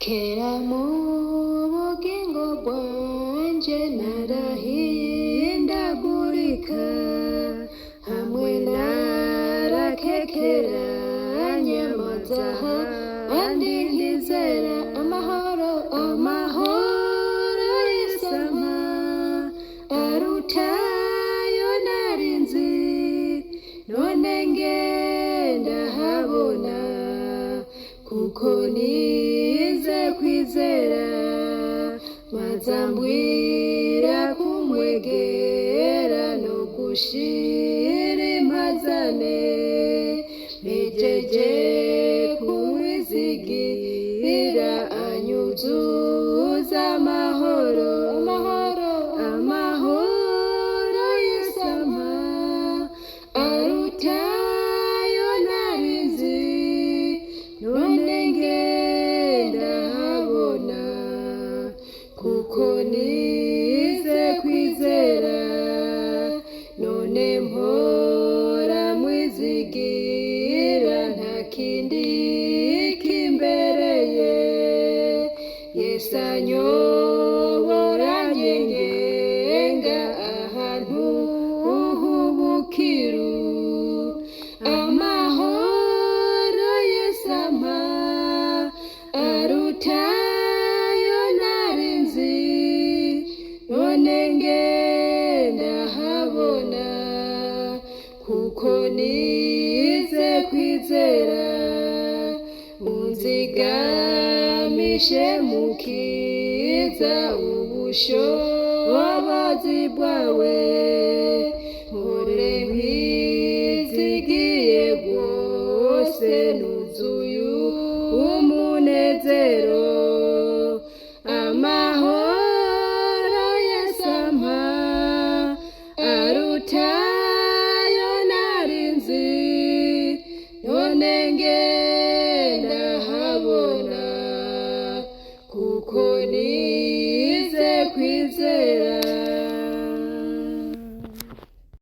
kera mu bugingo bwanje narahindagurika, hamwe narakekeranya amazaha andi nkizera amahoro y'isama arutayo narinzi, none ngenda habona kuko nize kwizera, mazambwira kumwegera no gushira impazane, nejeje kumwizigira anyuzuza amahoro y'isama arutayo narinzi, none ngenda habona kuko nize kwizera, none mpora mwizigira nta kindi kimbereye, Yesu anyobora ngenga ahantu h'ubukiru, amahoro y'isama arutayo narinzi, none ngenda habona kuko nize kwizera, unzigamishe mukiza ubushobozi bwawe, mpore nkwizigiye rwose nuzuye umunezero, amahoro y'isama arutayo narinzi, none ngenda habona kuko ni